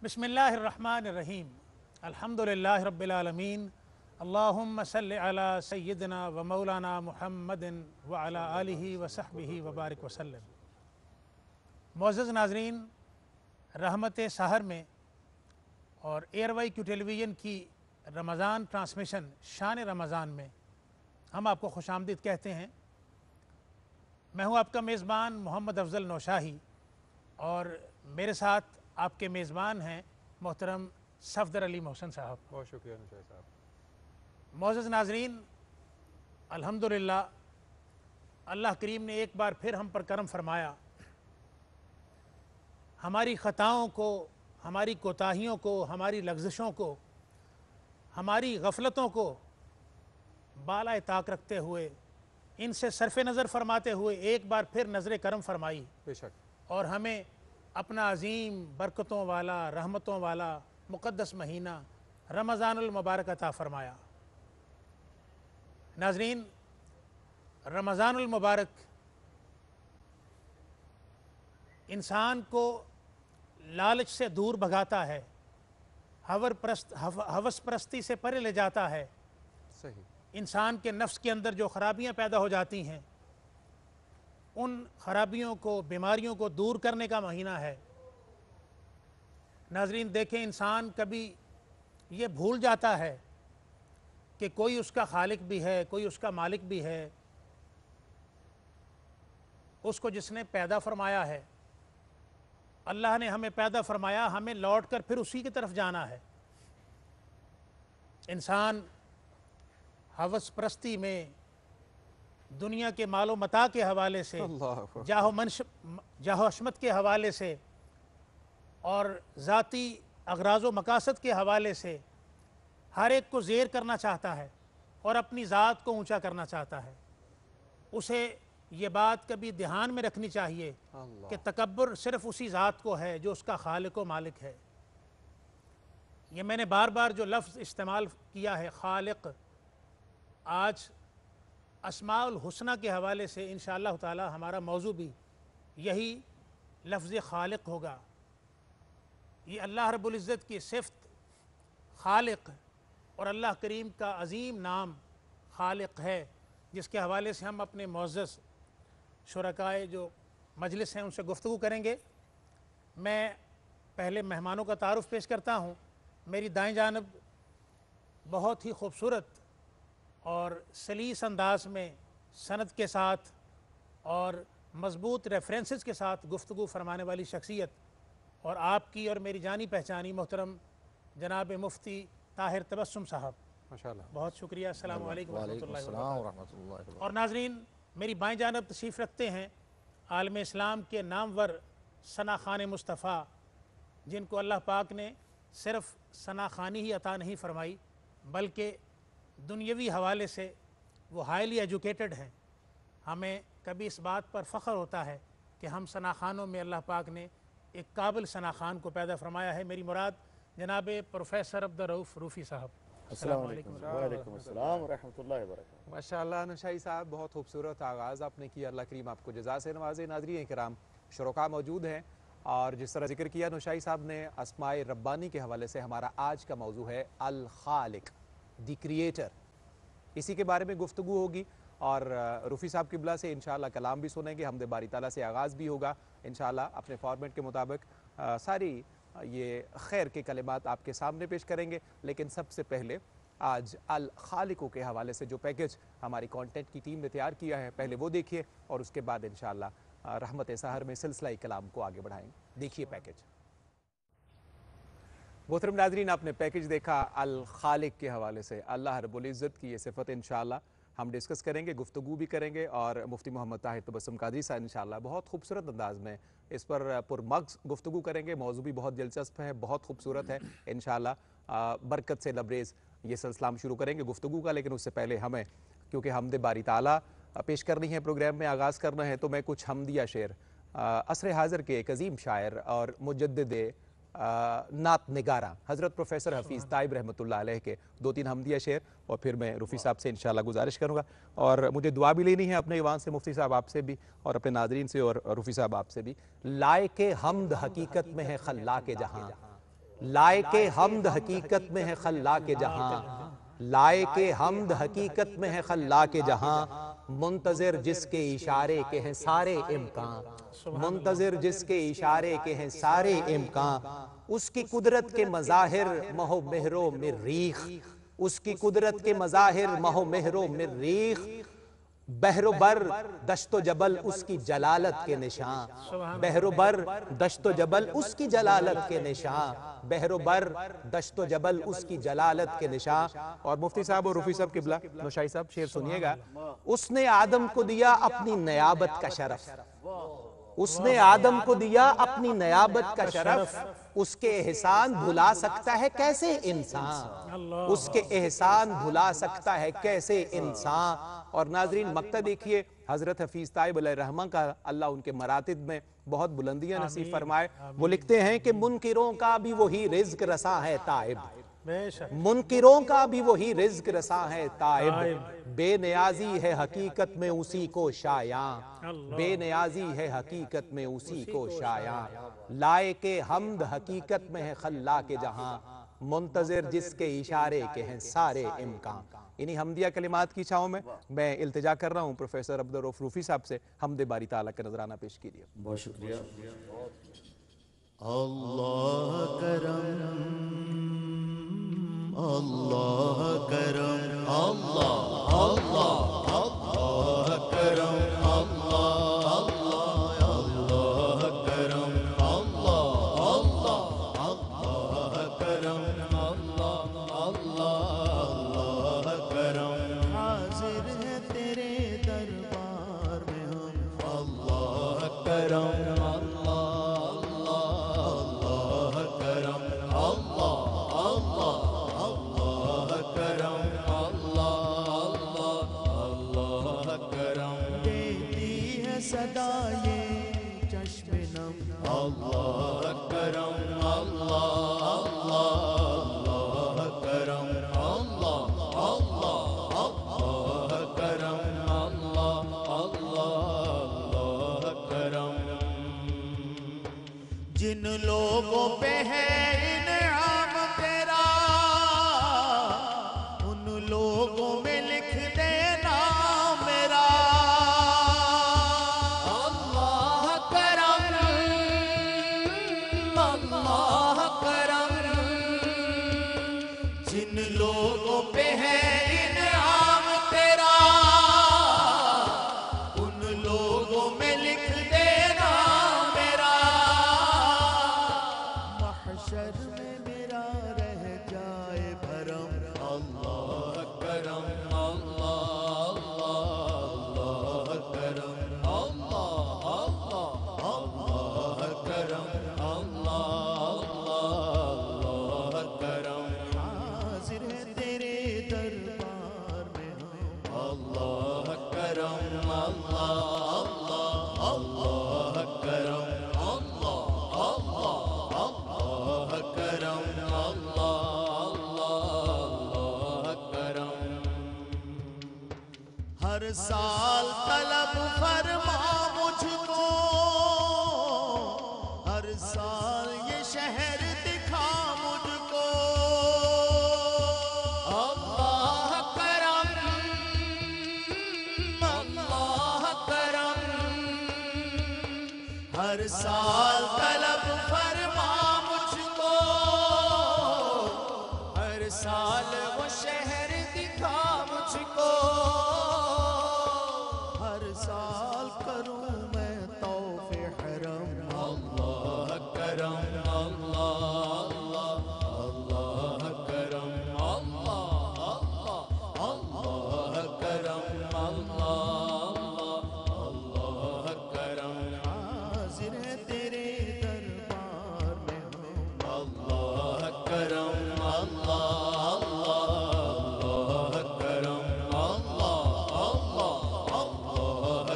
बिस्मिल्लाहिर्रहमानिर्रहीम अल्हम्दुलिल्लाहि रब्बिल आलमीन अल्लाहुम्मा सल्लि अला सय्यिदिना व मौलाना मुहम्मदिन व अला आलिहि व सहबिहि व बारिक वसल्लम। मुअज़्ज़ज़ नाज़रीन, रहमत सहर में और एयरवाई क्यू टेलीविज़न की रमज़ान ट्रांसमिशन शान रमज़ान में हम आपको खुशामदीद कहते हैं। मैं हूं आपका मेज़बान मोहम्मद अफ़ज़ल नौशाही और मेरे साथ आपके मेज़बान हैं मोहतरम सफ़दर अली मोहसन साहब। बहुत शुक्रिया नौशाही साहब। मुअज़्ज़ज़ नाज़रीन, अल्हम्दुलिल्लाह अल्लाह करीम ने एक बार फिर हम पर करम फरमाया। हमारी ख़ताओं को, हमारी कोताहियों को, हमारी लग़ज़िशों को, हमारी गफ़लतों को बालाए ताक रखते हुए, इनसे सरफ़ नज़र फरमाते हुए एक बार फिर नज़र करम फरमाई बेशक, और हमें अपना अज़ीम बरकतों वाला, रहमतों वाला मुक़द्दस महीना रमज़ानुल मुबारक अता फ़रमाया। नाज़रीन, रमज़ानुल मुबारक इंसान को लालच से दूर भगाता है, हवस परस्ती से परे ले जाता है। सही। इंसान के नफ्स के अंदर जो ख़राबियाँ पैदा हो जाती हैं, उन ख़राबियों को, बीमारियों को दूर करने का महीना है। नाज़रीन देखें, इंसान कभी ये भूल जाता है कि कोई उसका खालिक भी है, कोई उसका मालिक भी है, उसको जिसने पैदा फरमाया है। अल्लाह ने हमें पैदा फरमाया, हमें लौट कर फिर उसी की तरफ जाना है। इंसान हवस परस्ती में, दुनिया के मालो मता के हवाले से, जाहो अशमत के हवाले से और ज़ाती अगराज़ व मकासद के हवाले से हर एक को ज़ेर करना चाहता है और अपनी ज़ात को ऊंचा करना चाहता है। उसे ये बात कभी ध्यान में रखनी चाहिए कि तकब्बुर सिर्फ़ उसी ज़ात को है जो उसका खालिक व मालिक है। ये मैंने बार बार जो लफ्ज़ इस्तेमाल किया है खालिक, आज अस्माउल हुस्ना के हवाले से इंशाअल्लाह ताला हमारा मौजू भी यही लफ्ज़ खालिक होगा। ये अल्लाह रब्बुल इज़्ज़त की सिफ़त खालिक और अल्लाह करीम का अज़ीम नाम खालिक है, जिसके हवाले से हम अपने मुअज़्ज़ज़ शुरकाए जो मजलिस हैं उनसे गुफ्तगू करेंगे। मैं पहले मेहमानों का तारुफ़ पेश करता हूँ। मेरी दाएं जानब बहुत ही खूबसूरत और सलीस अंदाज में सनद के साथ और मज़बूत रेफरेंसेस के साथ गुफ्तगू फरमाने वाली शख्सियत और आपकी और मेरी जानी पहचानी मोहतरम जनाब मुफ्ती ताहिर तबस्सुम साहब, माशाअल्लाह, बहुत शुक्रिया। अस्सलामु अलैकुम रहमतुल्लाहि व बरकातहू। और नाज़रीन, मेरी बाएं जानब तशरीफ़ रखते हैं आलम इस्लाम के नामवर सना खान मुस्तफ़ा, जिनको अल्लाह पाक ने सिर्फ़ सना खानी ही अता नहीं फरमाई बल्कि दुनियावी हवाले से वो हाईली एजुकेटेड हैं। हमें कभी इस बात पर फ़ख्र होता है कि हम सना खानों में अल्लाह पाक ने एक काबिल सना खान को पैदा फरमाया है। मेरी मुराद जनाब प्रोफेसर अब्दुल रऊफ़ रूफ़ी साहब। अस्सलामु अलैकुम। वालेकुम अस्सलाम व रहमतुल्लाहि व बरकातहू। माशाअल्लाह नौशाही साहब, बहुत खूबसूरत आगाज़ आपने किया। अल्लाह करीम आपको जज़ा से नवाज़े। नाज़रीन किराम, शुरका मौजूद हैं और जिस तरह जिक्र किया नौशाही साहब ने अस्माए रब्बानी के हवाले से, हमारा आज का मौजू है अल खालिक, द क्रिएटर। इसी के बारे में गुफ्तगू होगी और रूफ़ी साहब किबला से इंशाअल्लाह कलाम भी सुनेंगे। हमद बारी ताला से आगाज़ भी होगा इंशाअल्लाह। अपने फॉर्मेट के मुताबिक सारी ये खैर के कलिमात आपके सामने पेश करेंगे। लेकिन सबसे पहले आज अल खालिकों के हवाले से जो पैकेज हमारी कंटेंट की टीम ने तैयार किया है, पहले वो देखिए और उसके बाद इंशाअल्लाह रहमत सहर में सिलसिला कलाम को आगे बढ़ाएंगे। देखिए पैकेज। मोहतरम नाज़रीन, आपने पैकेज देखा अल खालिक के हवाले से। अल्लाह रब्बुल इज़्ज़त की ये सिफ़त इंशाअल्लाह हम डिस्कस करेंगे, गुफ्तगू भी करेंगे और मुफ्ती मोहम्मद ताहिर तबस्सुम कादरी साहब इंशाअल्लाह बहुत खूबसूरत अंदाज़ में इस पर पुरमग़ज़ गुफ्तगू करेंगे। मौज़ू भी बहुत दिलचस्प है, बहुत खूबसूरत है इंशाअल्लाह। बरकत से लबरेज़ ये सिलसिला हम शुरू करेंगे गुफ्तगू का। लेकिन उससे पहले हमें, क्योंकि हमद बारी ताला पेश करनी है, प्रोग्राम में आगाज़ करना है, तो मैं कुछ हमदिया शेर असर हाज़िर के एक अज़ीम शायर और मुजद्दिद नात निगारा हज़रत प्रोफेसर हफ़ीज़ ताइब रहमतुल्लाह अलैह के 2-3 हमदिया शेर और फिर मैं रूफ़ी साहब से इंशाअल्लाह गुजारिश करूँगा। और मुझे दुआ भी लेनी है अपने ईवान से, मुफ्ती साहब आपसे भी और अपने नाज़रीन से और रूफ़ी साहब आपसे भी। लायके हमद हकीकत में है खल्लाके जहाँ, لائق حمد حقیقت میں ہے خلاق جہاں، لائق حمد حقیقت میں ہے خلاق جہاں، منتظر جس کے اشارے کے ہیں سارے امکان، منتظر جس کے اشارے کے ہیں سارے امکان، اس کی قدرت کے مظاہر مہ و مہر و مریخ، اس کی قدرت کے مظاہر مہ و مہر و مریخ، بحر و بر دشت و جبل اس کی جلالت کے نشان، بحر و بر دشت و جبل اس کی جلالت کے نشان، بحر و بر دشت و جبل اس کی جلالت کے نشان۔ اور مفتی صاحب اور رفیع صاحب قبلہ نوشائی صاحب شعر سنیے گا، اس نے آدم کو دیا اپنی نیابت کا شرف، اس نے آدم کو دیا اپنی نیابت کا شرف، اس کے احسان بھلا سکتا ہے کیسے انسان، اس کے احسان بھلا سکتا ہے کیسے انسان۔ اور ناظرین مقطع دیکھیے حضرت حفیظ طیب علیہ الرحمہ کا، اللہ ان کے مراتب میں بہت بلندیاں نصیب فرمائے۔ وہ لکھتے ہیں کہ منکروں کا بھی وہی رزق رساں ہے تائب، منکروں کا بھی وہی رزق رساں ہے تائب، بے نیازی ہے حقیقت میں اسی کو شایاں، بے نیازی ہے حقیقت میں اسی کو شایاں، لائق حمد حقیقت میں ہے خلاق جہاں، منتظر جس کے اشارے کے ہیں سارے امکان۔ انہی حمدیہ کلمات کی چھاؤں میں التجا کر رہا ہوں پروفیسر عبدالرؤف روفی صاحب سے، حمد باری تعالیٰ کا نذرانہ پیش کیجیے۔ بہت شکریہ۔ اللہ کرم، اللہ کرم، اللہ اللہ اللہ کرم، اللہ اللہ اللہ کرم، اللہ اللہ اللہ کرم، اللہ اللہ کرم، حاضر ہے تیرے دربار میں ہم، اللہ کرم، صدا یہ چشم نم، اللہ کرم، اللہ اللہ کرم، اللہ اللہ اللہ کرم، اللہ اللہ کرم، جن لوگوں پہ ہے انعام تیرا ان لوگوں میں لکھ دینا میرا، جن لوگوں پہ ہے انعام تیرا ان لوگوں میں لکھ دینا میرا، محشر میں میرا رہ جائے بھرم، اللہ کرم، اللہ اللہ کرم، اللہ اللہ اللہ کرم، اللہ اللہ کرم، حاضر ہے تیرے دربار میں ہم، اللہ کرم، اللہ اللہ اللہ کرم، اللہ اللہ اللہ کرم، اللہ اللہ کرم، ہر سال طلب فرما مجھ کو، ہر سال یہ شہر دکھا مجھ کو، اللہ کرم، اللہ کرم، ہر سال طلب فرما مجھ کو، ہر سال وہ شہر دکھا مجھ کو، ہر سال کروں میں طوف حرم، اللہ کرم، اللہ اللہ کرم، اللہ اللہ کرم، اللہ اللہ کرم، حاضر ہے تیرے دربار میں ہم، اللہ کرم، اللہ اللہ کرم، اللہ اللہ اللہ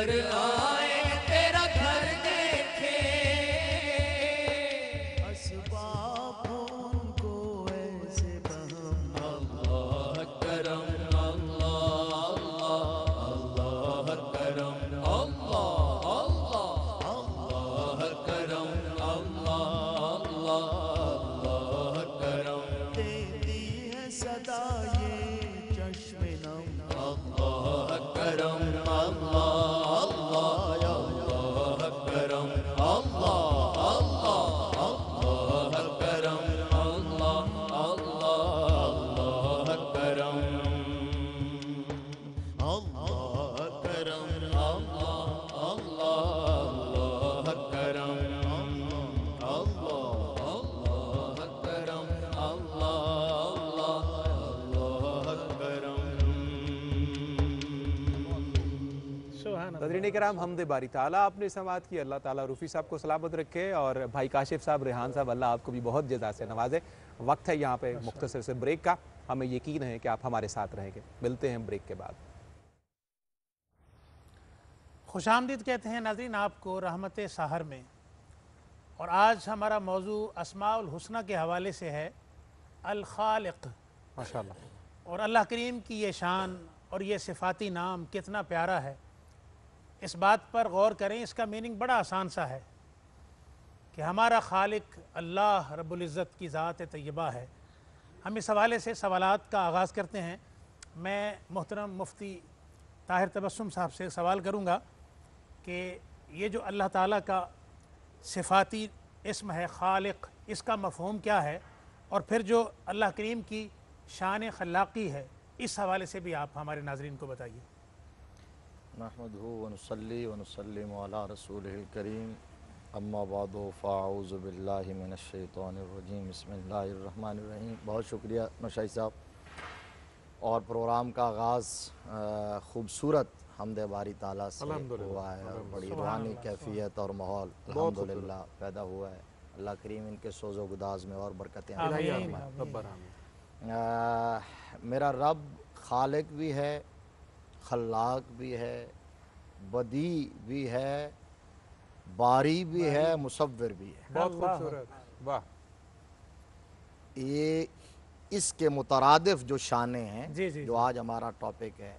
घर आए तेरा घर देखे असबाब उनको ऐसे बहम अल्लाह करम अल्लाह अल्लाह करम अल्लाह अल्लाह अल्लाह करम अल्लाह अल्लाह करम देती है सदा ये चश्मे नम अल्लाह करम अल्लाह अल्लाह करम अल्लाह अल्लाह अल्लाह करम अल्लाह अल्लाह करम अल्लाह करम अल्लाह अल्लाह करम अल्लाह अल्लाह करम अल्लाह अल्लाह करम सुभान अल्लाह। नाज़रीन किराम, हमद बारी ताला आपने समाअत की। अल्लाह ताला रूफ़ी साहब को सलामत रखे और भाई काशिफ साहब, रेहान साहब, अल्लाह आपको भी बहुत जज़ा से नवाजे। वक्त है यहाँ पे मुख्तसर से ब्रेक का। हमें यकीन है कि आप हमारे साथ रहेंगे। मिलते हैं ब्रेक के बाद। खुशामदीद कहते हैं नाज़रीन आपको रहमत सहर में। और आज हमारा मौजू अस्माउल हुस्ना के हवाले से है, अल खालिक। माशाअल्लाह। और अल्लाह करीम की ये शान और ये सिफाती नाम कितना प्यारा है, इस बात पर गौर करें। इसका मीनिंग बड़ा आसान सा है कि हमारा खालिक अल्लाह रब्बुल इज़्ज़त की ज़ात तय्यबा है। हम इस हवाले से सवालात का आगाज़ करते हैं। मैं मोहतरम मुफ्ती ताहिर तबस्सुम साहब से सवाल करूँगा कि ये जो अल्लाह ताला का सिफाती इस्म है खालिक, इसका मफ़हूम क्या है, और फिर जो अल्लाह करीम की शान खल्लाक़ी है, इस हवाले से भी आप हमारे नाज़रीन को बताइए। नहमदुहु व नुसल्ली व नुसल्लिमु अला रसूलिहिल करीम, अम्मा बादु फ़अऊज़ु बिल्लाहि मिनश शैतानिर रजीम, बिस्मिल्लाहिर रहमानिर रहीम। बहुत शुक्रिया नौशाद साहब। और प्रोग्राम का आगाज़ खूबसूरत हम्द बारी ताला से हुआ है और बड़ी रूहानी कैफियत और माहौल अल्हम्दुलिल्लाह पैदा हुआ है। अल्लाह करीम इनके सोज़ो गुदाज में और बरकतें मेरा रब खालिक भी है, खल्लाक भी है, बदी भी है, बारी भी है, मुसव्विर भी है। बहुत खूबसूरत, वाह। ये इसके मुतरादिफ जो शाने हैं जी, जी, जो आज हमारा टॉपिक है,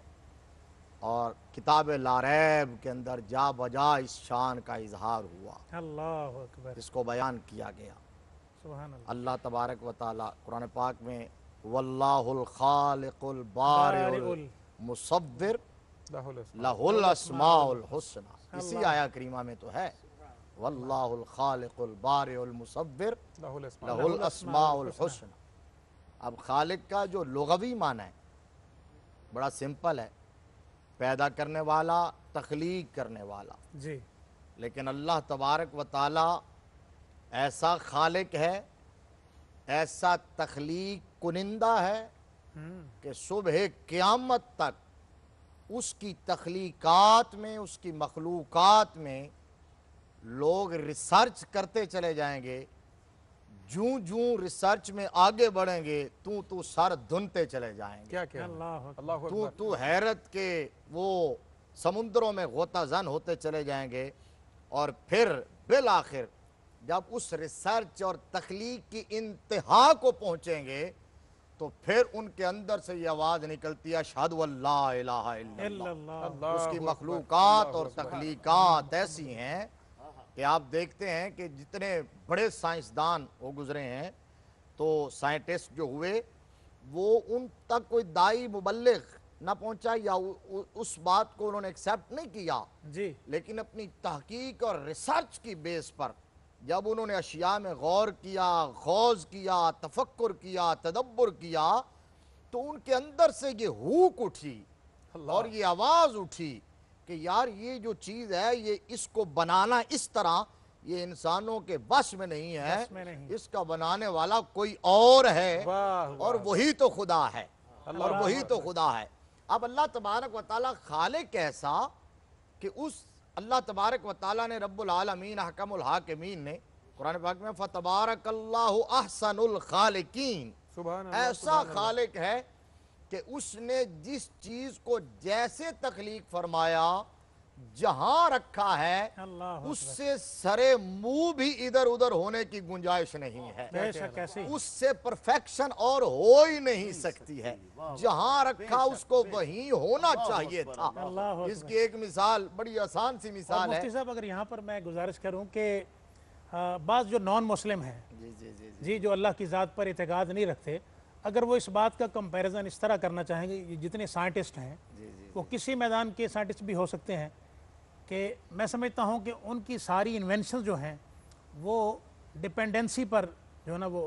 और किताब लारैब के अंदर जा बजा इस शान का इजहार हुआ, अल्लाहु अकबर, इसको बयान किया गया। सुभान अल्लाह। अल्लाह तबारक व ताला कुरान पाक में वल्लाहुल खालिकुल बारिउल मुसव्विर लहुल अस्माउल हुस्ना, इसी आया करीमा में तो है वल्लाहुल खालिकुल बारिउल मुसव्विर लहुल अस्माउल हुस्ना। अब खालिक का जो लुग़वी माना है बड़ा सिंपल है, पैदा करने वाला, तख्लीक करने वाला। जी, लेकिन अल्लाह तबारक व ताला ऐसा खालिक है, ऐसा तख्लीक कुनिंदा है कि सुबह क़यामत तक उसकी तख्लीकात में, उसकी मखलूक़ात में लोग रिसर्च करते चले जाएंगे। जूं जूं रिसर्च में आगे बढ़ेंगे तू सर धुनते चले जाएंगे। क्या क्या, अल्लाह तू हैरत के वो समुद्रों में गोताजन होते चले जाएंगे। और फिर बिल आखिर जब उस रिसर्च और तख्लीक की इंतहा को पहुंचेंगे तो फिर उनके अंदर से ये आवाज़ निकलती है अशहदु अल्ला इलाहा इल्लल्लाह। उसकी मखलूक़ात और तख्लीकात ऐसी हैं कि आप देखते हैं कि जितने बड़े साइंसदान वो गुजरे हैं, तो साइंटिस्ट जो हुए वो उन तक कोई दाई मुबल्लिग ना पहुंचा या उस बात को उन्होंने एक्सेप्ट नहीं किया जी, लेकिन अपनी तहकीक और रिसर्च की बेस पर जब उन्होंने अशिया में गौर किया, गौज़ किया, तफक्कुर किया, तदब्बुर किया, तो उनके अंदर से ये हुक उठी और ये आवाज़ उठी कि यार ये जो चीज़ है, ये इसको बनाना इस तरह ये इंसानों के बस में नहीं है, बस में नहीं। इसका बनाने वाला कोई और है वाह, और वही तो खुदा है, अल्लाह और वही तो खुदा है। अब अल्लाह तबारक व ताला खालिक ऐसा कि उस अल्लाह तबारक व ताला ने रब्बुल आलमीन हकमुल हाकिमीन ने कुरान पाक में फतबारकल्लाहु अहसनुल खालिकीन, सुभान अल्लाह, ऐसा खालिक है कि उसने जिस चीज़ को जैसे तख्लीक फरमाया जहां रखा है अल्लाह उससे सरे मुंह भी इधर उधर होने की गुंजाइश नहीं है, बेशक ऐसे ही। उससे परफेक्शन और हो ही नहीं सकती है। जहां रखा उसको वहीं होना चाहिए था। अल्लाह इसकी एक मिसाल बड़ी आसान सी और मिसाल है। मुफ्ती साहब अगर यहाँ पर मैं गुजारिश करूँ कि बाज़ जो नॉन मुस्लिम हैं जी जो अल्लाह की ज़ात पर इतिकाद नहीं रखते, अगर वो इस बात का कंपैरिजन इस तरह करना चाहेंगे, ये जितने साइंटिस्ट हैं वो किसी मैदान के साइंटिस्ट भी हो सकते हैं, कि मैं समझता हूँ कि उनकी सारी इन्वेंशन जो हैं वो डिपेंडेंसी पर जो है ना वो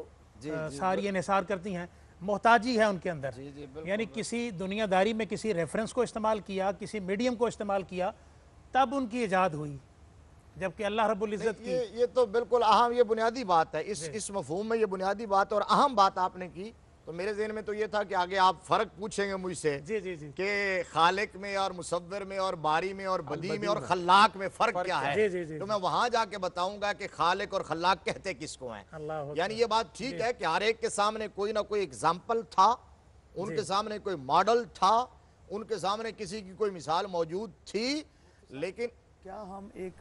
सारी इन्हिसार करती हैं, मोहताजी है उनके अंदर। यानी किसी दुनियादारी में किसी रेफरेंस को इस्तेमाल किया, किसी मीडियम को इस्तेमाल किया, तब उनकी ईजाद हुई, जबकि अल्लाह रब्बुल इज़्ज़त की ये तो बिल्कुल अहम, ये बुनियादी बात है इस मफहूम में, ये बुनियादी बात और अहम बात आपने की। तो मेरे ज़हन में तो ये था कि आगे आप फ़र्क पूछेंगे मुझसे जी जी जी कि खालिक में और मुसव्विर में और बारी में और बदी में और खल्लाक में फ़र्क क्या है। जी, जी, जी, तो मैं वहाँ जाके बताऊंगा कि खालिक और खल्लाक कहते किसको हैं। अल्लाह यानी ये बात ठीक है कि हर एक के सामने कोई ना कोई एग्जाम्पल था, उनके सामने कोई मॉडल था, उनके सामने किसी की कोई मिसाल मौजूद थी, लेकिन क्या हम एक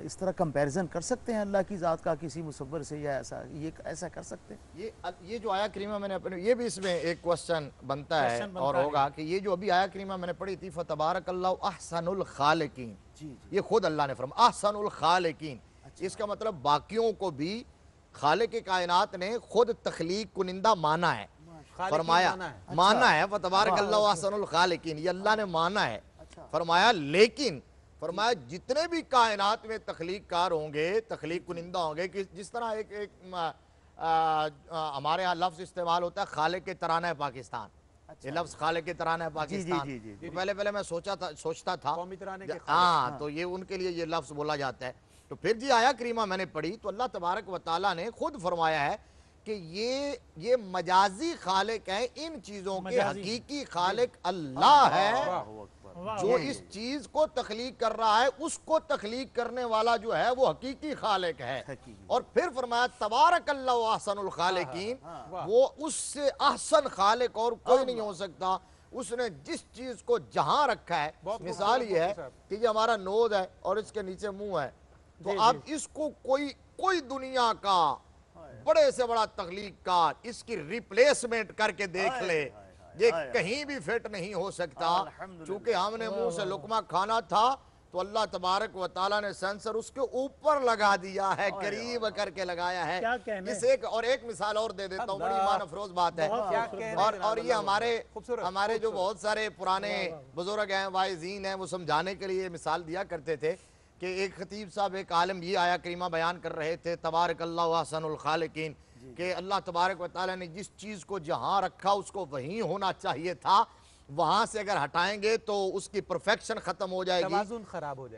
इस तरह कंपैरिजन कर सकते हैं अल्लाह की ज़ात का किसी मुसव्वर से, या ऐसा कर सकते हैं? ये जो आया करीमा मैंने अपने, ये भी इसमें एक क्वेश्चन बनता है और होगा कि ये जो अभी आया करीमा मैंने पढ़ी थी, फतबारकल्लाहु अहसनुल खालिकीन, ये खुद अल्लाह ने फरमाया अहसनुल खालिकीन। इसका मतलब बाकियों को भी खालिक कायनात ने खुद तख्लीक कुनिंदा माना है, फरमाया माना है, फतबारकल्लाहु अहसनुल खालिकीन, ये अल्लाह ने माना है, फरमाया। लेकिन फरमाया जितने भी कायनात में तख्लीक कार होंगे, तख्लीक कुनिंदा होंगे, कि जिस तरह एक हमारे यहाँ लफ्ज़ इस्तेमाल होता है खालिक के तराना पाकिस्तान, ये लफ्ज़ खालिक के तराना पाकिस्तान, तो पहले मैं सोचता था हाँ, तो ये उनके लिए ये लफ्ज़ बोला जाता है। तो फिर जी आया करीमा मैंने पढ़ी तो अल्लाह तबारक व तआला ने खुद फरमाया है कि ये मजाजी खालिक है, इन चीज़ों के हकीकी खालिक अल्लाह है, जो इस चीज को तख्लीक कर रहा है उसको तख्लीक करने वाला जो है वो हकीकी खालिक है। और फिर फरमाया तबारकल्लाहु अहसनुल खालिकीन, वो उससे अहसन खालिक और कोई नहीं हो सकता। उसने जिस चीज को जहां रखा है, मिसाल ये है कि ये हमारा नोज है और इसके नीचे मुंह है, तो आप इसको कोई दुनिया का बड़े से बड़ा तख्लीककार इसकी रिप्लेसमेंट करके देख ले, ये कहीं भी फिट नहीं हो सकता। चूंकि हमने मुंह से लुकमा खाना था तो अल्लाह तबारक व तआला ने सेंसर उसके ऊपर लगा दिया है, करीब करके लगाया है। इस एक मिसाल और दे देता हूँ, बड़ी ईमान अफरोज बात है। और ये हमारे जो बहुत सारे पुराने बुजुर्ग हैं, वाइज़ीन हैं, वो समझाने के लिए मिसाल दिया करते थे कि एक खतीब साहब, एक आलिम ये आया करीमा बयान कर रहे थे, तबारकल्लाहु अहसनुल खालिकीन, कि अल्लाह तबारक व तआला ने जिस चीज़ को जहाँ रखा उसको वहीं होना चाहिए था, वहाँ से अगर हटाएंगे तो उसकी परफेक्शन ख़त्म हो जाएगी,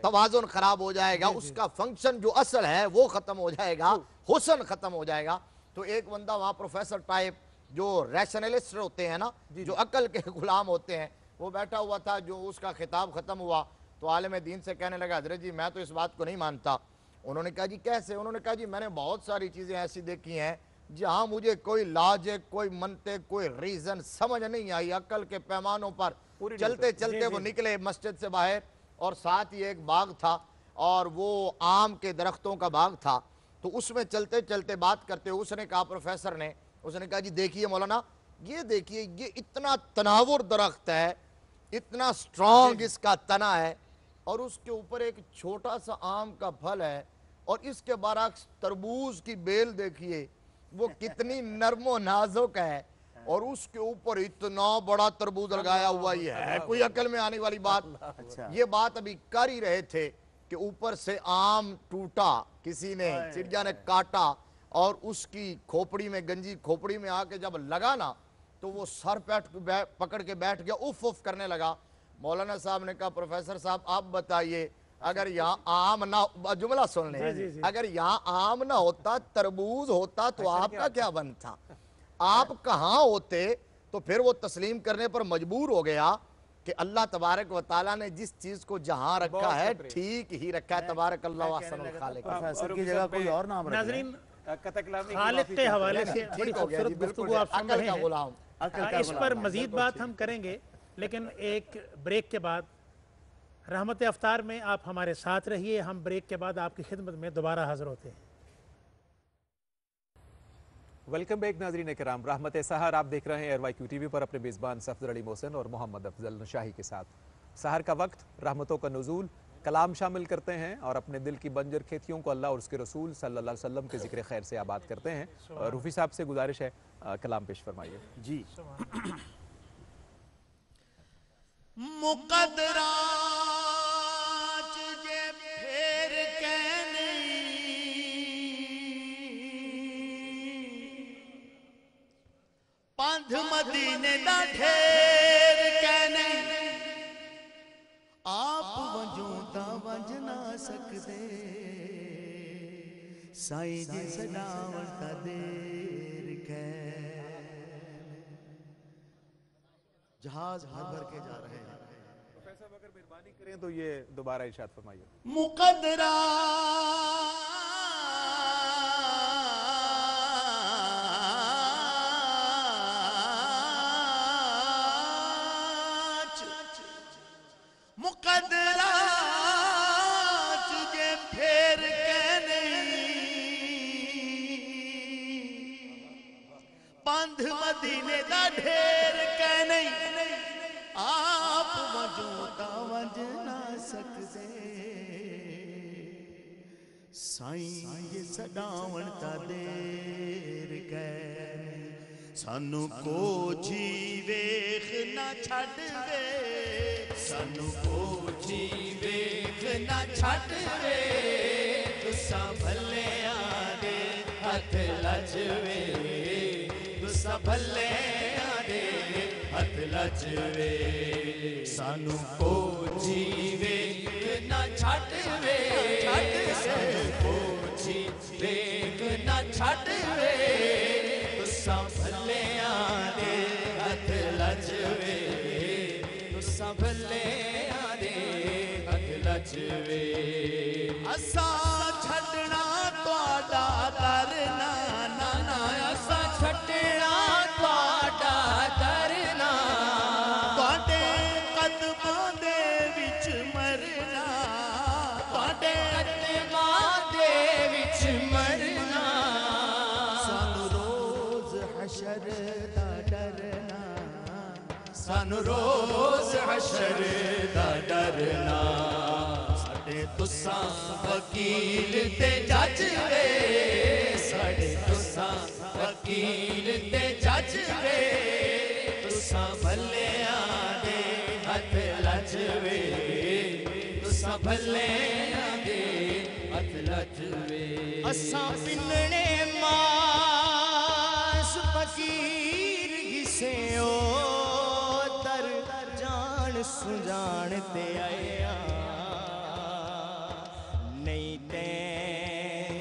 तवाज़ुन ख़राब हो जाएगा, उसका फंक्शन जो असल है वो ख़त्म हो जाएगा, हुस्न ख़त्म हो जाएगा। तो एक बंदा वहाँ प्रोफेसर टाइप जो रैशनलिस्ट होते हैं ना, जो अक्ल के गुलाम होते हैं, वो बैठा हुआ था। जो उसका खिताब ख़त्म हुआ तो आलिम दीन से कहने लगा, हज़रत जी मैं तो इस बात को नहीं मानता। उन्होंने कहा जी कैसे? उन्होंने कहा जी मैंने बहुत सारी चीज़ें ऐसी देखी हैं जहाँ मुझे कोई लॉजिक, कोई मंतिक, कोई रीज़न समझ नहीं आई। अक्ल के पैमानों पर चलते चलते वो निकले मस्जिद से बाहर, और साथ ही एक बाग था और वो आम के दरख्तों का बाग था। तो उसमें चलते चलते बात करते हुए उसने कहा, प्रोफेसर ने, उसने कहा जी देखिए मौलाना, ये देखिए ये इतना तनावुर दरख्त है, इतना स्ट्रॉन्ग इसका तना है, और उसके ऊपर एक छोटा सा आम का फल है, और इसके बरक्स तरबूज की बेल देखिए वो कितनी नरमो नाजुक है, और उसके ऊपर इतना बड़ा तरबूज लगाया हुआ ही है। कोई अकल में आने वाली बात। ये बात अभी कर ही रहे थे कि ऊपर से आम टूटा, किसी ने, चिड़िया ने काटा, और उसकी खोपड़ी में, गंजी खोपड़ी में आके जब लगा ना, तो वो सर पकड़ के बैठ गया, उफ उफ करने लगा। मौलाना साहब ने कहा, प्रोफेसर साहब आप बताइए, अगर यहाँ आम ना, जुमला सुन लें, अगर यहाँ आम ना होता, तरबूज होता, तो आपका क्या बनता? आप कहाँ होते? तो फिर वो तस्लीम करने पर मजबूर हो गया कि अल्लाह तबारक व तआला ने जिस चीज को जहाँ रखा है ठीक ही रखा है। तबारक अल्लाह अहसनुल खालिक। प्रोफेसर की जगह कोई और नाम रख लें। खालिक के हवाले से बड़ी खूबसूरत गुफ्तगू आप सुन रहे हैं। इस पर मजीद बात हम करेंगे, लेकिन एक ब्रेक के बाद रहमत अफ्तार में आप हमारे साथ रहिए, हम ब्रेक के बाद आपकी खिदमत में दोबारा हाज़िर होते हैं। वेलकम बैक नाज़रीन किराम, रहमत सहर आप देख रहे हैं RYQ TV पर अपने मेज़बान सफदर अली मोहसिन और मोहम्मद अफजल नशाही के साथ। सहर का वक्त, रहमतों का नुज़ूल, कलाम शामिल करते हैं और अपने दिल की बंजर खेतियों को अल्लाह और उसके रसूल सल्लल्लाहु अलैहि वसल्लम के ज़िक्र खैर से आबाद करते हैं। रूफी साहब से गुजारिश है कलाम पेश फरमाइए। जी। मुकदरा जे फेर कहने पंध मदीने दा ढेर कहने आप वंजों दा वंज ना सकदे साईं जी सदावण दा देर कहने। जहाज भर भर के जा रहे हैं। प्रोफेसर अगर मेहरबानी करें तो ये दोबारा इरशाद फरमाइए। मुकदरा मुकदरा जे फेर कहने पंध मदीने दा ढेर कहने आप वजूदा वंज ना सकदे साईं ये सदावण दा देर कहने सानू को जी वेख ना छड़ वे सानू को जी वेख ना छड़ वे तुसा भले आदे हथ लजवे तुसा भले आदे हथ लजवे सानू को जीवे ना छड़वे सानू को जीवे ना छड़वे तुसा भले आदे हथ लजवे तुसा भले आदे हथ लजवे असा छड़ना तुहाडा करना ना ना असा छड़ना तुहाडा करना तुहाडे कदमां दे विच मरना तुहाडे कदमां दे विच मरना सानू रोज हशर दा डरना सानू रोज हशर दा डरना साडे तुसां वकील ते जज वे साडे तुसां वकील ते जज वे तुसां भले आदे हथ लजवे तुसां भले आदे हथ लजवे असां पिनने मास फकीर घिसे ओ तर जान सुजान ते आया नहीं ते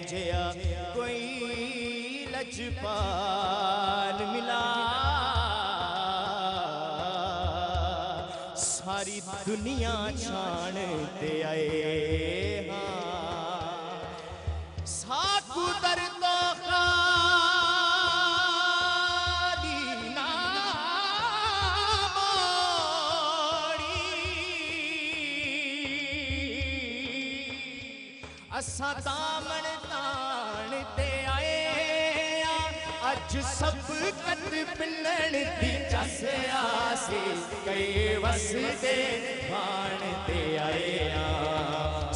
जिया कोई लजपाल मिला सारी दुनिया छानते आए हाँ साकू दर तो खाली ना मोड़ी असा दामन तान ते आए अज सब कत पिलण दी जस आसी कई वसदे भाण ते आए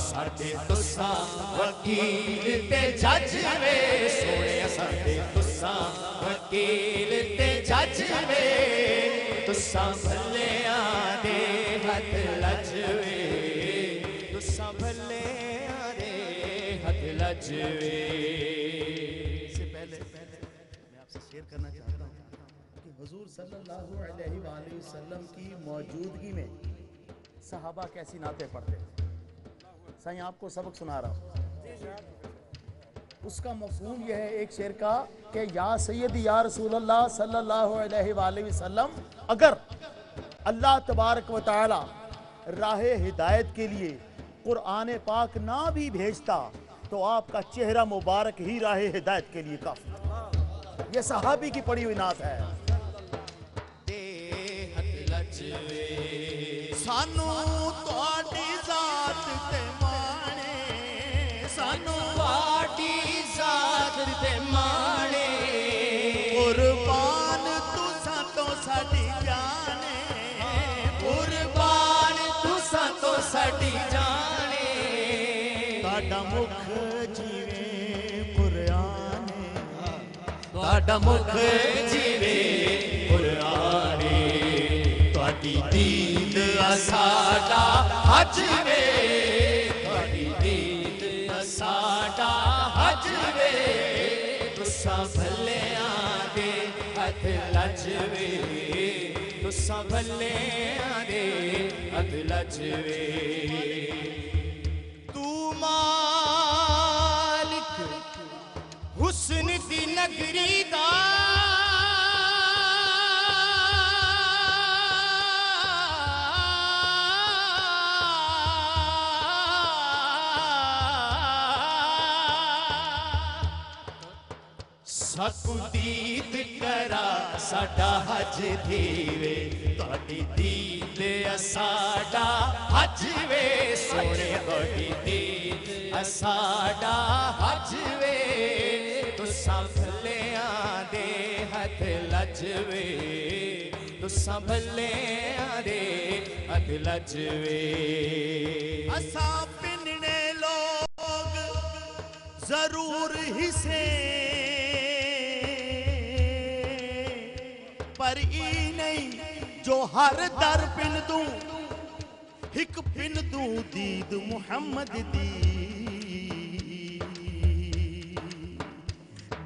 साडे तुसा वकील ते जज वे सोने साडे तुसा वकील ते जज वे तुसा भले आदे हथ लजवे तुसा भले आदे हथ लजवे। इससे पहले मैं आपसे शेयर करना चाहता हूँ कि हुजूर सल्लल्लाहु अलैहि वसल्लम की मौजूदगी में सहाबा कैसी नातें पढ़ते थे। साईं आपको सबक सुना रहा हूँ, उसका मफ़हूम यह है एक शेर का कि या सैयदी या रसूलल्लाह सल्लल्लाहु अलैहि वसल्लम अगर अल्लाह तबारक व तआला राह हिदायत के लिए कुरान पाक ना भी भेजता तो आपका चेहरा मुबारक ही राह हिदायत के लिए काफी। ये सहाबी की पड़ी हुई नात है। सानू तुहाडी ਤੁਹਾਡਾ ਮੁਖ ਜੀਵੇ ਕੁਰਾਨੇ ਤੁਹਾਡਾ ਮੁਖ ਜੀਵੇ ਕੁਰਾਨੇ ਤੁਹਾਡੀ ਦੀਦ ਸਾਡਾ ਹਜ ਵੇ ਤੁਹਾਡੀ ਦੀਦ ਸਾਡਾ ਹਜ ਵੇ ਤੁਸਾਂ ਭਲਿਆਂ ਦੇ ਹੱਥ ਲੱਜਵੇ ਤੁਸਾਂ ਭਲਿਆਂ ਦੇ ਹੱਥ ਲੱਜਵੇ ਤੂੰ ਮਾਲਿਕ ਹੁਸਨ ਦੀ ਨਗਰੀ ਦਾ ਸਕੂਦੀਦ ਕਰਾ ਸਾਡਾ ਹਜ ਦੀਵੇ ਤੁਹਾਡੀ ਦੀਦ ਸਾਡਾ ਹਜ ਵੇ ਸੋਹਣੇ ਤੁਹਾਡੀ ਦੀਦ ਸਾਡਾ ਹਜ ਵੇ ਤੁਸਾਂ ਭਲਿਆਂ ਦੇ ਹੱਥ ਲੱਜਵੇ ਤੁਸਾਂ ਭਲਿਆਂ ਦੇ ਹੱਥ ਲੱਜਵੇ ਅਸਾਂ ਪਿੰਨੇ ਲੋਗ ਜ਼ਰੂਰ ਹਿੱਸੇ पर ई नहीं जो हर दर पिन दूं हिक पिन दूं दीद मुहम्मद दी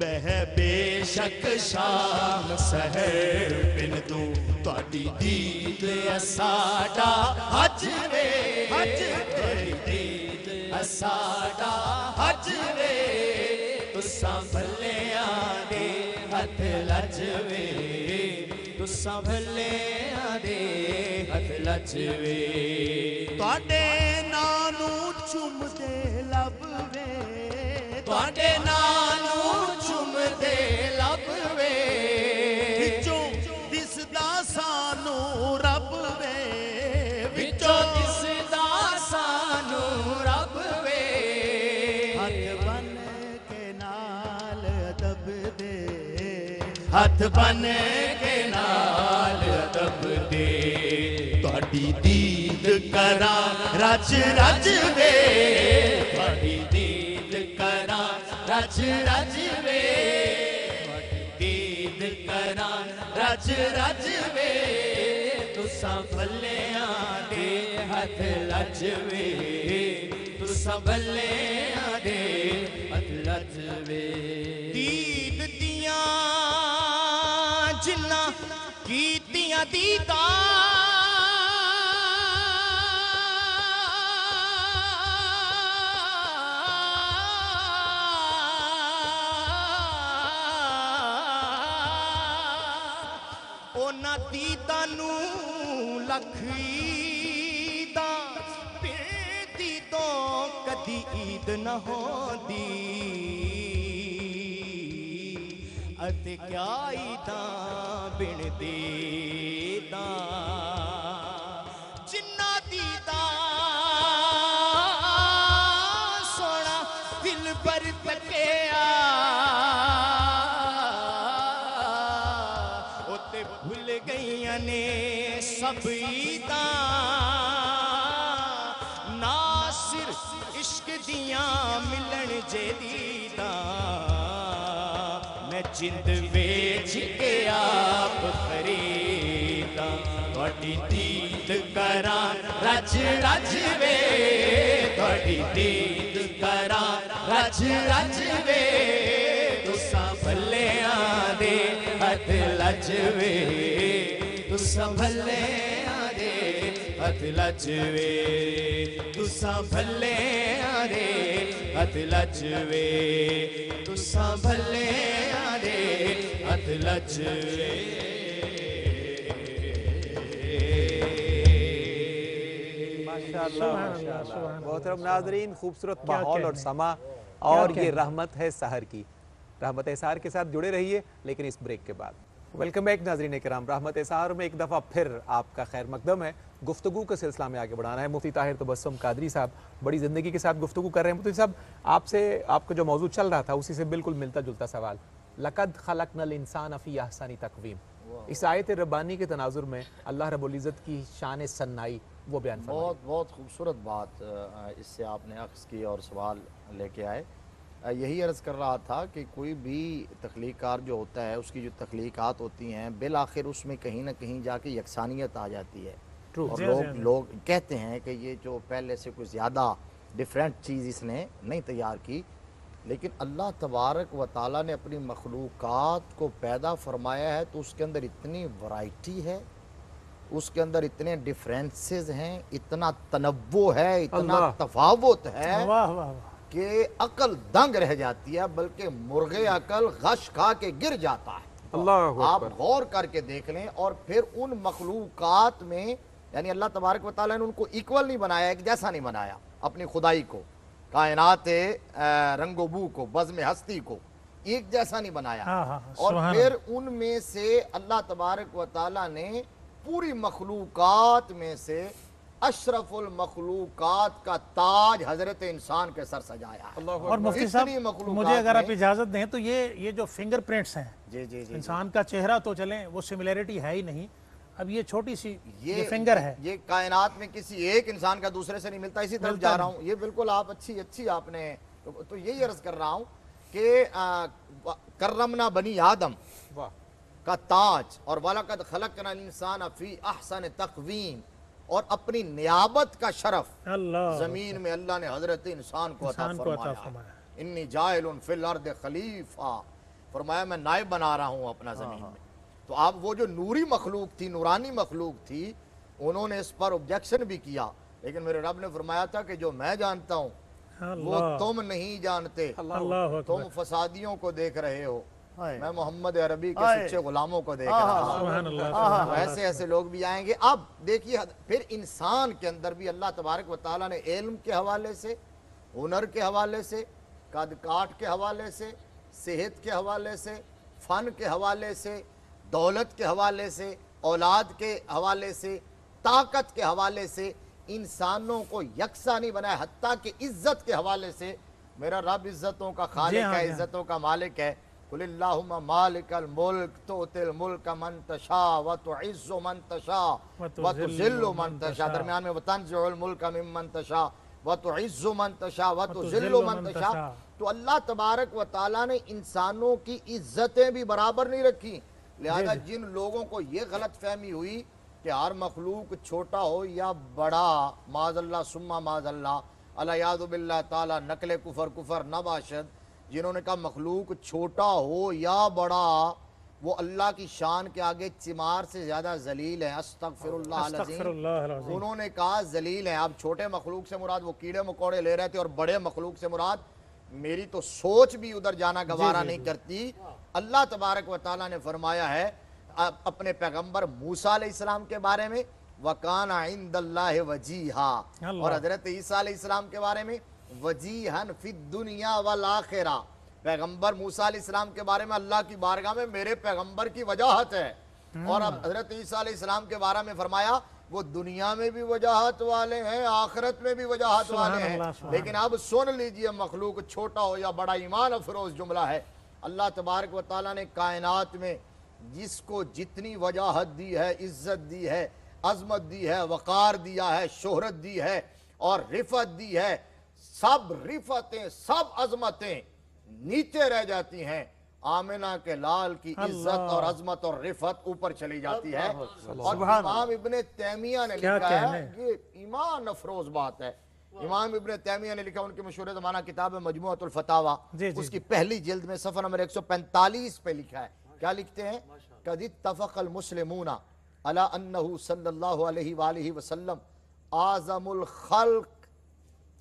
बह बेशक शाम सहर पिन दूं ਤੁਹਾਡੀ ਦੀਦ ਸਾਡਾ ਹਜ ਵੇ ਤੁਹਾਡੀ ਦੀਦ ਸਾਡਾ ਹਜ ਵੇ ਤੁਸਾਂ ਭਲਿਆਂ ਦੇ ਹੱਥ ਲੱਜਵੇ ਤੁਸਾਂ ਭਲਿਆਂ ਦੇ ਹੱਥ ਲੱਜਵੇ ਤੁਹਾਡੇ ਨਾਂ ਨੂੰ ਚੁੰਮਦੇ ਲੱਭ ਵੇ ਤੁਹਾਡੇ ਨਾਂ ਨੂੰ ਚੁੰਮਦੇ ਲੱਭ ਵੇ ਵਿੱਚੋਂ ਦਿਸਦਾ ਸਾਨੂੰ ਰੱਬ ਵੇ ਵਿੱਚੋਂ ਦਿਸਦਾ ਸਾਨੂੰ ਰੱਬ ਵੇ ਹੱਥ ਬਨ ਕੇ ਨਾਲ ਅਦਬ ਦੇ ਹੱਥ ਬਨ ਕੇ ਨਾਲ ਅਦਬ ਦੇ ਤੁਹਾਡੀ ਦੀਦ ਕਰਾਂ ਰਜ ਰਜ ਵੇ ਤੁਹਾਡੀ ਦੀਦ ਕਰਾਂ ਰਜ ਰਜ ਵੇ ਤੁਹਾਡੀ ਦੀਦ ਕਰਾਂ ਰਜ ਰਜ ਵੇ ਤੁਸਾਂ ਭਲਿਆਂ ਦੇ ਹੱਥ ਲੱਜਵੇ ਤੁਸਾਂ ਭਲਿਆਂ ਦੇ ਹੱਥ ਲੱਜਵੇ ਦੀਦ ਦੀਆਂ ਜਿੰਨਾ ਕੀਤੀਆਂ ਦੀਦਾਂ ਉਹਨਾਂ ਦੀਦਾਂ ਨੂੰ ਲੱਖ ਈਦਾਂ ਬੇਦੀ ਤੋਂ ਕਦੀ ਈਦ ਨਾ ਹੁੰਦੀ ਅਤੇ ਕਿਆ ਈਦਾਂ ਬਿਨ ਦੀਦਾਂ ਜਿੰਨਾ ਦੀਦਾਂ ਸੋਹਣਾ ਦਿਲ ਪਰ ਤੱਕਿਆ ਉੱਤੇ ਭੁੱਲ ਗਈਆਂ ਨੇ ਸਭ ਈਦਾਂ ਨਾਸਿਰ ਇਸ਼ਕ ਦੀਆਂ ਮਿਲਣ ਜੇ ਦੀਦਾਂ ਮੈਂ ਜਿੰਦ ਵੇਚ ਕੇ ਆਪ ਖਰੀਦਾਂ ਤੁਹਾਡੀ ਦੀਦ ਕਰਾਂ ਰਜ ਰਜ ਵੇ ਤੁਹਾਡੀ ਦੀਦ ਕਰਾਂ ਰਜ ਰਜ ਵੇ ਤੁਸਾਂ ਭਲਿਆਂ ਦੇ ਹੱਥ ਲੱਜਵੇ ਤੁਸਾਂ ਭਲਿਆਂ ਦੇ ਹੱਥ ਲੱਜਵੇ ਤੁਸਾਂ ਭਲਿਆਂ ਦੇ ਹੱਥ ਲੱਜਵੇ ਤੁਸਾਂ ਭਲਿਆਂ ਦੇ ਹੱਥ ਲੱਜਵੇ माशाअल्लाह माशाअल्लाह। मोहतरम नाज़रीन, खूबसूरत माहौल और समा और ये रहमत है सहर की। रहमत है सहर के साथ जुड़े रहिए लेकिन इस ब्रेक के बाद। वेलकम बैक नाज़रीन किराम। रहमत है सहर में एक दफ़ा फिर आपका खैर मकदम है। गुफ्तगू के सिलसिला में आगे बढ़ाना है। मुफ्ती ताहिर तबस्सुम कादरी साहब बड़ी ज़िंदगी के साथ गुफ्तगू कर रहे हैं। मुफ्ती साहब, आपसे आपका जो मौजू चल रहा था उसी से बिल्कुल मिलता जुलता सवाल। लक़द ख़लक़नल इंसान फ़ी अहसनी तक़वीम, इस आयत रब्बानी के तनाजुर में अल्लाह रब्बुल इज़्ज़त की शान सन्नाई وہ بیان فرمائیں۔ بہت بہت خوبصورت بات اس سے آپ نے اخذ کی اور سوال لے کے آئے۔ یہی عرض کر رہا تھا کہ کوئی بھی تخلیق کار جو ہوتا ہے اس کی جو تخلیقات ہوتی ہیں بالآخر اس میں کہیں نہ کہیں جا کے یکسانیت آ جاتی ہے، اور لوگ کہتے ہیں کہ یہ جو پہلے سے کوئی زیادہ ڈیفرنٹ چیز اس نے نہیں تیار کی، لیکن اللہ تبارک و تعالیٰ نے اپنی مخلوقات کو پیدا فرمایا ہے تو اس کے اندر اتنی ورائٹی ہے، اس کے اندر اتنے ڈیفرنسز ہیں، اتنا تنوع ہے، اتنا تفاوت ہے کہ عقل دنگ رہ جاتی ہے، بلکہ مرغ عقل غش کھا کے گر جاتا ہے۔ آپ غور کر کے دیکھ لیں، اور پھر ان مخلوقات میں یعنی اللہ تبارک و تعالیٰ نے ان کو ایکول نہیں بنایا، ایک جیسا نہیں بنایا اپنی خدائی کو، کائنات رنگ و بو کو، بزم ہستی کو ایک جیسا نہیں بنایا، اور پھر ان میں سے اللہ تبارک و تعالیٰ نے پوری مخلوقات میں سے اشرف المخلوقات کا تاج حضرت انسان کے سر سجایا ہے۔ اور مفتی صاحب مجھے اگر آپ اجازت دیں تو یہ جو فنگر پرنٹس ہیں جی جی جی انسان کا چہرہ تو چلیں وہ سملیرٹی ہے ہی نہیں، اب یہ چھوٹی سی یہ فنگر ہے، یہ کائنات میں کسی ایک انسان کا دوسرے سے نہیں ملتا، اسی طرف جا رہا ہوں۔ یہ بالکل آپ اچھی آپ نے تو یہی عرض کر رہا ہوں کہ کرمنا بنی آدم کا تاج، اور وَلَقَدْ خَلَقْنَا الْإِنسَانَ فِي أَحْسَنِ تَقْوِيمٍ، اور اپنی نیابت کا شرف زمین میں اللہ نے حضرت انسان کو عطا فرمایا۔ انی جائل فی الارض خلیفہ، فرمایا میں نائب بنا رہا ہوں اپنا زمین میں۔ تو آپ وہ جو نوری مخلوق تھی، نورانی مخلوق تھی، انہوں نے اس پر objection بھی کیا، لیکن میرے رب نے فرمایا تھا کہ جو میں جانتا ہوں وہ تم نہیں جانتے، تم فسادیوں کو دیکھ رہے ہو، میں محمد عربی کے سچے غلاموں کو دیکھ رہا ہوں۔ ایسے ایسے لوگ بھی آئیں گے۔ اب دیکھیے پھر انسان کے اندر بھی اللہ تبارک و تعالیٰ نے علم کے حوالے سے، ہنر کے حوالے سے، قد کاٹ کے حوالے سے، صحت کے حوالے سے، فن کے حوالے سے، دولت کے حوالے سے، اولاد کے حوالے سے، طاقت کے حوالے سے انسانوں کو یکساں نہیں بنایا، حتیٰ کہ عزت کے حوالے سے میرا رب عزتوں کا خالق ہے، عزتوں کا مالک ہے۔ قل اللہم مالک الملک تؤتی الملک من تشاء وتعز من تشاء وتذل من تشاء، درمیان میں وتنزع الملک ممن تشاء وتعز من تشاء وتذل من تشاء۔ تو اللہ تبارک و تعالیٰ نے انسانوں کی عزتیں بھی برابر نہیں رکھی، لہذا جن لوگوں کو یہ غلط فہمی ہوئی کہ ہر مخلوق چھوٹا ہو یا بڑا، معاذ اللہ ثم معاذ اللہ، العیاذ باللہ تعالیٰ نقل کفر نہ باشد، جنہوں نے کہا مخلوق چھوٹا ہو یا بڑا وہ اللہ کی شان کے آگے چمار سے زیادہ ذلیل ہیں، استغفر اللہ العظیم، انہوں نے کہا ذلیل ہیں۔ اب چھوٹے مخلوق سے مراد وہ کیڑے مکوڑے لے رہے تھے، اور بڑے مخلوق سے مراد میری تو سوچ بھی ادھر جانا گوارا نہیں کرتی۔ اللہ تبارک و تعالیٰ نے فرمایا ہے اپنے پیغمبر موسیٰ علیہ السلام کے بارے میں وَكَانَ عِنْدَ اللَّهِ وَجِيهًا، اور حضرت عیسیٰ علیہ السلام کے بارے میں وَجِيهًا فِي الدُّنْيَا وَالْآخِرَةِ، پیغمبر موسیٰ علیہ السلام کے بارے میں اللہ کی بارگاہ میں میرے پیغمبر کی وجاہت ہے، اور اب حضرت عیسیٰ علیہ السلام کے بارے میں فرمایا وہ دنیا میں بھی وجاہت والے ہیں، آخرت میں بھی وجاہت والے ہیں۔ لیکن اب سن لیجئے، مخلوق چھوٹا ہو یا بڑا ایمان افروز جملہ ہے، اللہ تبارک و تعالیٰ نے کائنات میں جس کو جتنی وجاہت دی ہے، عزت دی ہے، عظمت دی ہے، وقار دیا ہے، شہرت دی ہے اور رفعت دی ہے، سب رفعتیں سب عظمتیں نیچے رہ جاتی ہیں، آمنہ کے لال کی عزت اور عظمت اور رفعت اوپر چلی جاتی ہے۔ اور امام ابن تیمیہ نے لکھا ہے، یہ ایمان افروز بات ہے، امام ابن تیمیہ نے لکھا، ان کی مشہور زمانہ کتاب مجموعۃ الفتاوی، اس کی پہلی جلد میں صفحہ نمبر 145 پہ لکھا ہے، کیا لکھتے ہیں؟ قد اتفق المسلمون علی انہ صلی اللہ علیہ وآلہ وسلم اعظم الخلق،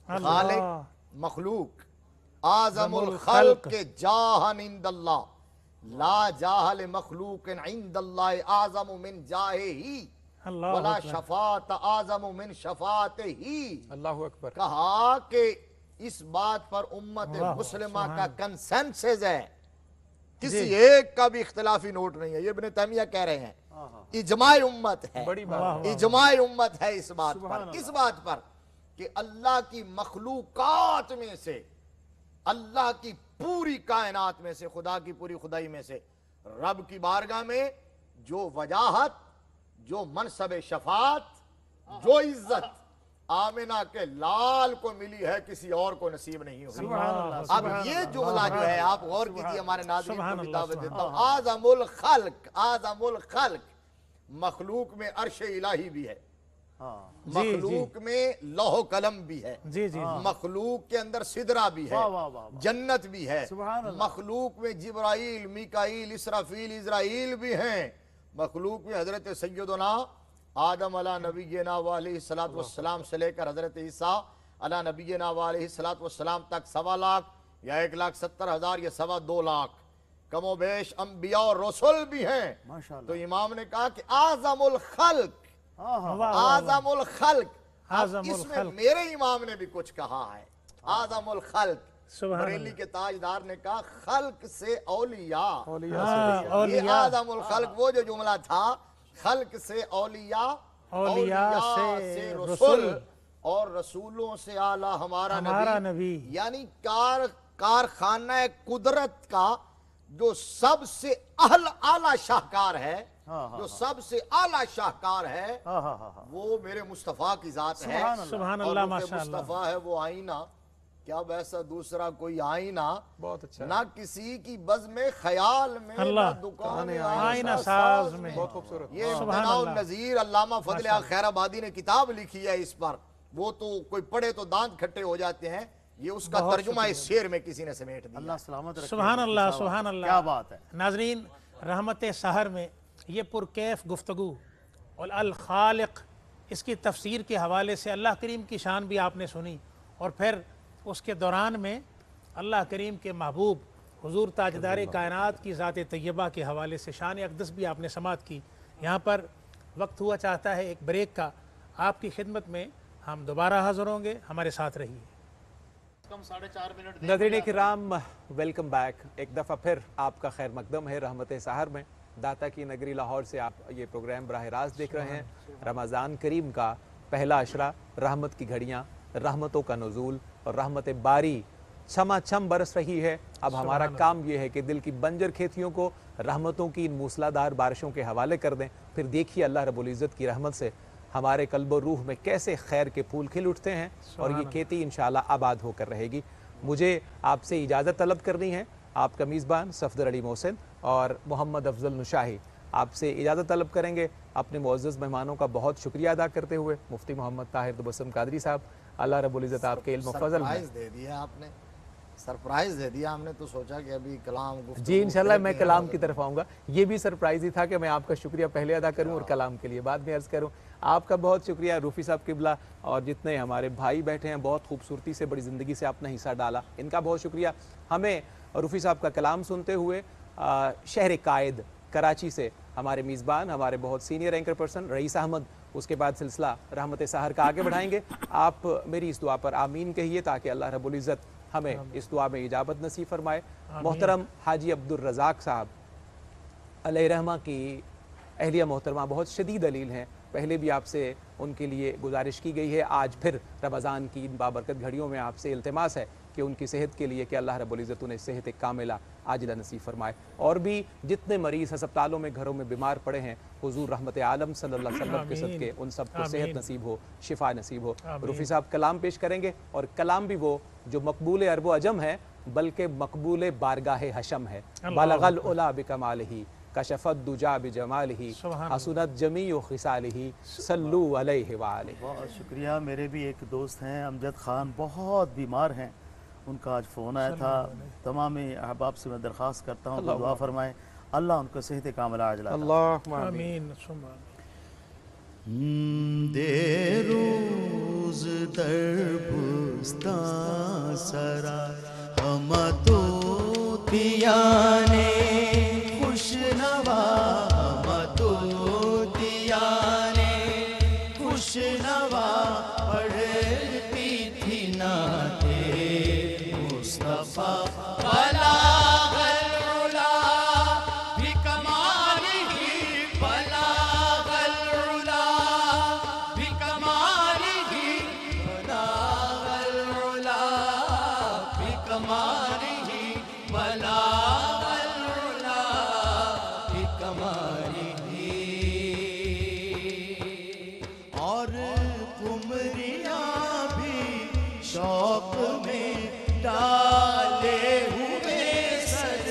خالق مخلوق، اعظم الخلق کے جاہن عند اللہ، لا جاہ لمخلوق عند اللہ اعظم من جاہی ولا شفاعت اعظم من شفاعت ہی۔ اللہ اکبر، کہا کہ اس بات پر امت مسلمہ کا کنسنسس ہے، کسی ایک کا بھی اختلافی نوٹ نہیں ہے، یہ ابن تیمیہ کہہ رہے ہیں، اجماع امت ہے، اجماع امت ہے اس بات پر، کس بات پر؟ کہ اللہ کی مخلوقات میں سے، اللہ کی پوری کائنات میں سے، خدا کی پوری خدائی میں سے رب کی بارگاہ میں جو وجاہت، جو منصب شفاعت जो इज्जत आमिना के लाल को मिली है किसी और को नसीब नहीं हुई। अब ये जुमला जो है आप गौर कीजिए, हमारे नाज़रीन को भी दावत देता हूँ। आज़मुल खल्क, मखलूक में अर्श इलाही भी है, मखलूक में लौह कलम भी है, मखलूक के अंदर सिदरा भी है, जन्नत भी है, मखलूक में जिब्राइल, मीकाईल, इसराफील, इज़राइल भी हैं, मखलूक में हजरत सैयदना आदम अला नबीना अलैहिस्सलातु वस्सलाम से लेकर हजरत ईसा अला नबीना अलैहिस्सलातु वस्सलाम तक 1.25 लाख या 1,70,000 या 2.25 लाख कमोबेश अंबिया और रसूल भी हैं। तो इमाम ने कहा कि आज़मुल खल्क, आज़मुल खल्क। इसमें मेरे इमाम ने भी कुछ कहा है, आज़मुल खल्क। बरेली के ताजदार ने कहा खल्क से औलिया, ये आज़मुल खल्क वो जो जुमला था, खल्क से औलिया, औलिया से रसूल, और रसूलों से आला हमारा नबी। यानी कारखाना कुदरत का जो सबसे आला शाहकार है, जो सबसे आला शाहकार है, वो मेरे मुस्तफा की जात है। सुभान अल्लाह, और मुस्तफा है वो आईना, क्या वैसा दूसरा कोई आईना, बहुत अच्छा, ना किसी की बज़ में ख्याल में, ना दुकान आईना साज में। बहुत खूबसूरत। ये इम्तिनाउन नज़ीर अल्लामा फजल खैराबादी ने किताब लिखी है इस पर, वो तो कोई पढ़े तो दांत खट्टे हो जाते हैं, ये उसका तर्जुमा इस शेर में किसी ने समेट दिया। अल्लाह सलामत रखे। सुभान अल्लाह, सुभान अल्लाह, क्या बात है। नाजरीन, रहमत सहर में ये पुरकैफ गुफ्तगू और अल खालिक, इसकी तफसीर के हवाले से अल्लाह करीम की शान भी आपने सुनी, और फिर उसके दौरान में अल्लाह करीम के महबूब हुजूर ताजदार कायनात की ज़ात तय्यबा के हवाले से शान अक़दस भी आपने समात की। यहाँ पर वक्त हुआ चाहता है एक ब्रेक का, आपकी खिदमत में हम दोबारा हाज़िर होंगे, हमारे साथ रहिए। नाज़रीन किराम, वेलकम बैक। एक दफ़ा फिर आपका खैर मकदम है रहमत सहर में। दाता की नगरी लाहौर से आप ये प्रोग्राम बराह रास्त देख रहे हैं। रमज़ान करीम का पहला अशरा, रहमत की घड़ियाँ, रहमतों का नुज़ूल और रहमत बारी छमाछम बरस रही है। अब हमारा काम ये है कि दिल की बंजर खेतियों को रहमतों की इन मूसलाधार बारिशों के हवाले कर दें। फिर देखिए अल्लाह रब्बुल इज़्ज़त की रहमत से हमारे कल्ब और रूह में कैसे खैर के फूल खिल उठते हैं, और ये खेती इंशाअल्लाह आबाद होकर रहेगी। मुझे आपसे इजाज़त तलब करनी है, आपका मेज़बान सफदर अली मोहसिन और मोहम्मद अफजल नुशाही आपसे इजाज़त तलब करेंगे। अपने मुअज़्ज़ज़ मेहमानों का बहुत शुक्रिया अदा करते हुए मुफ्ती मोहम्मद ताहिर तबस्सुम कादरी साहब, अल्लाह रब्बुल इज़्ज़त आपके इल्म फज़ल में। दे दिया आपने, सरप्राइज दे दिया हमने, तो सोचा कि अभी कलाम जी इंशाल्लाह मैं कलाम की तरफ आऊँगा। ये भी सरप्राइज ही था कि मैं आपका शुक्रिया पहले अदा करूँ और कलाम के लिए बाद में अर्ज़ करूँ। आपका बहुत शुक्रिया रूफ़ी साहब किबला, और जितने हमारे भाई बैठे हैं, बहुत खूबसूरती से बड़ी ज़िंदगी से आपने हिस्सा डाला, इनका बहुत शुक्रिया। हमें रूफ़ी साहब का कलाम सुनते हुए शहर कायद कराची से हमारे मेज़बान, हमारे बहुत senior anchor person rice Ahmad, उसके बाद सिलसिला रहमत सहर का आगे बढ़ाएंगे। आप मेरी इस दुआ पर आमीन कहिए ताकि अल्लाह रब्बुल इज़्ज़त हमें इस दुआ में इजाबत नसीब फरमाए। मोहतरम हाजी अब्दुल रज़ाक साहब अलैहिर्रहमा की अहलिया मोहतरमा बहुत शदीद अलील हैं, पहले भी आपसे उनके लिए गुजारिश की गई है। आज फिर रमज़ान की इन बाबरकत घड़ियों में आपसे इल्तिमास है कि उनकी सेहत के लिए कि अल्लाह रब्बुल इज़्ज़त उन्हें सेहत कामिला आजिला नसीब फरमाए। और भी जितने मरीज़ अस्पतालों में, घरों में बीमार पड़े हैं, हुजूर रहमत आलम सल्लल्लाहु अलैहि वसल्लम के सदके उन सबको सेहत नसीब हो, शिफा नसीब हो। रूफ़ी साहब कलाम पेश करेंगे, और कलाम भी वो जो मकबूल अरब अजम है बल्कि मकबूल बारगाह हशम है। बलगल उला बिकमालिही कशफत दुजा बिजमालिही हसनत जमीउ खिसालिही सल्लु अलैहि व आलिही। बहुत शुक्रिया। मेरे भी एक दोस्त हैं अमजद खान, बहुत बीमार हैं, उनका आज फ़ोन आया था। तमाम अहबाब से मैं दरख्वास्त करता हूँ दुआ फरमाएं, अल्लाह उनको सेहत कामिला अजला आमीन। दे रोज दरबुस्ता सरा हम तो तियाने खुशनवा, हम तो तियाने खुशनवा पढ़ती थी नाते मुस्तफा बलागल उला भी कमालिही, बलागल उला भी कमालिही, बलागल उला भी कमालिही, बलागल میاں بھی شوق میں ڈالے ہوئے سر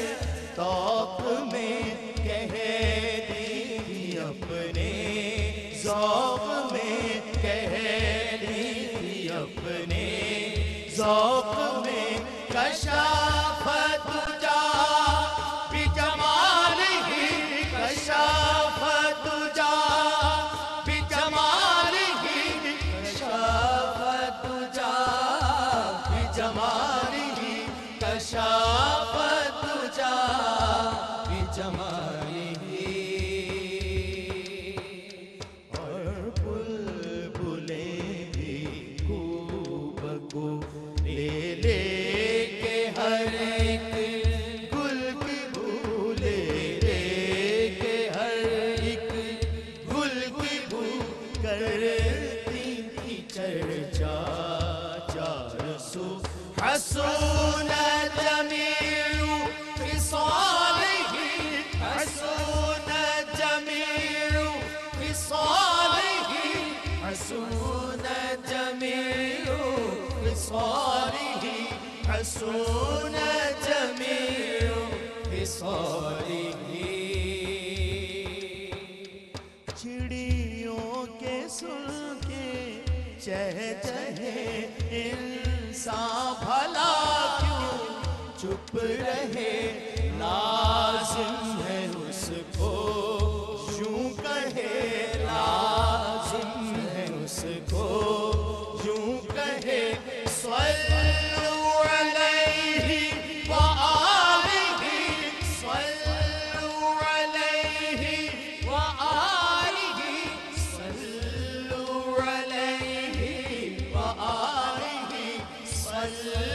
توق میں کہہ دی تھی اپنے ذوق میں کہہ دی تھی اپنے ذوق میں کشافت جا بجمال ہی کشافت جا بجمال ہی کشافت جا بجمال ہی کشافت جا بجمال ہی اور بلبلیں بھی کو بگو لے لے کے ہر ایک گل کی بو لے لے کے ہر ایک گل کی بو کرتی تھی چرچا چار سو حسون جمیع خصالہ حسون جمیع خصالہ حسون جمیع خصالہ حسون جمیع خصالہ چڑیوں کے سن کے چہہ چہے انسان بھلا کیوں چپ رہے لازم ہے اس کو یوں کہے لازم ہے اس کو یوں کہے صلو علیہ وآلہ صلو علیہ وآلہ صلو علیہ وآلہ صلو